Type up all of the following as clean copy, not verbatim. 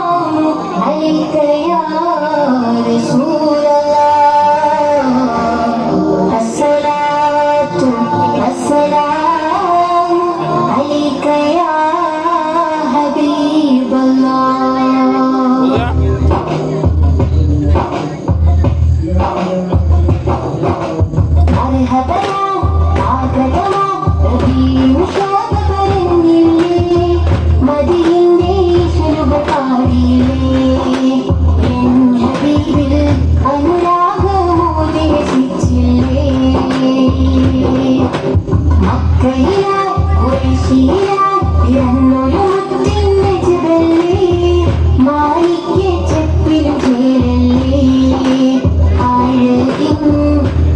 عليك يا رسول الله الصلاة والسلام عليك يا حبيب الله مرحبا സ്വാഗതമോ മദിയിന്റെ ശുഭകാരിയിലേ N ഹബീബിൽ അനുരാഗമോദേശിച്ചില്ലേ മക്കയിലായി ഖുറൈശിയിലായി പിറന്നൊരു മുത്തിൻ്റെ ജബലേ മാലിക്യ ചെപ്പിലും ചേരല്ലേ ആഴകിൻ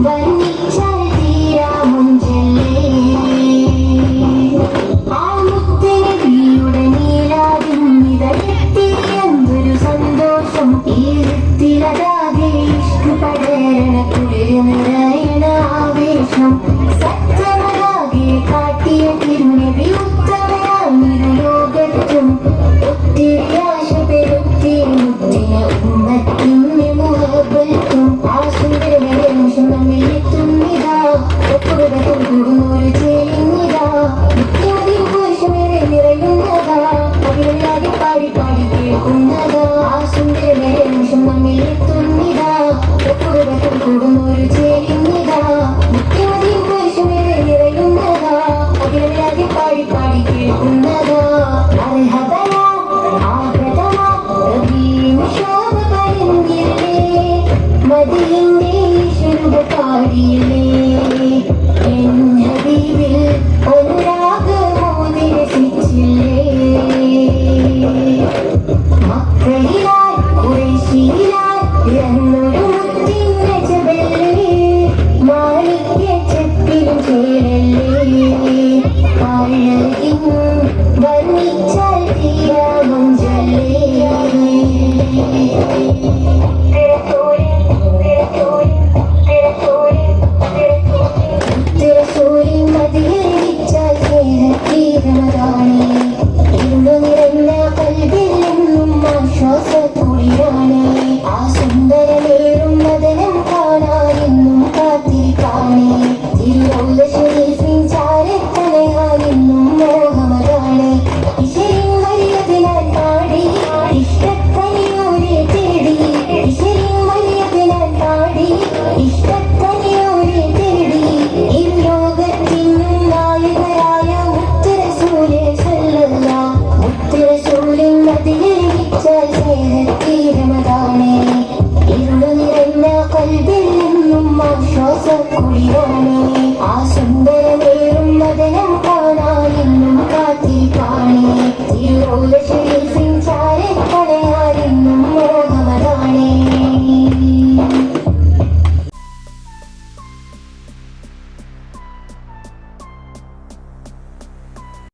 വർണ്ണിച്ചാൽ തീരാ മുഞ്ചല്ലേ ആ മുത്തനബിയുടെ നീലാവിൻ നിഴലെത്തി എന്തൊരു സന്തോഷം ഈർത്തിലതാകെ ഇഷ്ക് പടരണ കുളിര് നിറയണ ആവേശം സത്യമതാകെ കാട്ടിയ തിരുനബി ഉത്തമയാമിരു ലോകത്തും ഒത്തിരി ആശ പെരുത്തിയ മുത്തിന ഉമ്മത്തിൻ്റെ മുഹബത്തും ആ സുന്ദരമായ നിമിഷം നമ്മിൽ എത്തുന്നിതാ ഒപ്പുകഥകൾ കൂടുന്നൊരു ചേരുന്നിതാ മുത്തിമതിയും പുരുഷമേറെ നിറയുന്നതാ അവിടെയാകെ പാടി പാടി കേൾക്കുന്നതാ ആ സുന്ദരമായ നിമിഷം നമ്മിൽ എത്തുന്നിതാ ഒപ്പുകഥകൾ കൂടുന്നൊരു ചേരുന്നിതാ മുത്തിമതിയും പുരുഷമേറെ നിറയുന്നതാ അവിടെയാകെ പാടി പാടി കേൾക്കുന്നതാ അർഹതയാ ആഗ്രതമാ റബീം ശോഭ പരന്തില്ലേ മദിയിന്റെ ശുഭകാരിയിലേ എൻ ഹബീബിൽ അനുരാഗമോദേശിച്ചില്ലേ മക്കയിലായി ഖുറൈശിയിലായി പിറന്നൊരു മുത്തിൻ്റെ ജബലേ മാലിക്യ ചെപ്പിലും ചേരല്ലേ ആഴകിൻ വർണ്ണിച്ചാൽ തീരാ മുഞ്ചല്ലേ ആ സുന്ദരമേറും മദനം കാണാനെന്നും കാത്തിരിക്കാനേ തിരുവല്ല ശരീഫിൻ ചാരത്തലയായെന്നും മോഹമതാണ് ഇശരിൻ വലിയതിനാൽ പാടി ഇഷ്ടത്തനിയോരെ തേടി ഇശരിൻ വലിയതിനാൽ പാടി ഇഷ്ടത്തനിയോരെ തേടി ഇരു ലോകത്തിനും നായകരായ മുത്തറസൂലെ സല്ലല്ലാഹ് മുത്തറസൂലിൻ മദിയരിച്ചാൽ സ്നേഹത്തീരമതാണേ ഇരുളു നിറഞ്ഞ കൽബിൽ നിന്നും ആശ്വാസക്കുളിരാണേ ആ സുന്ദര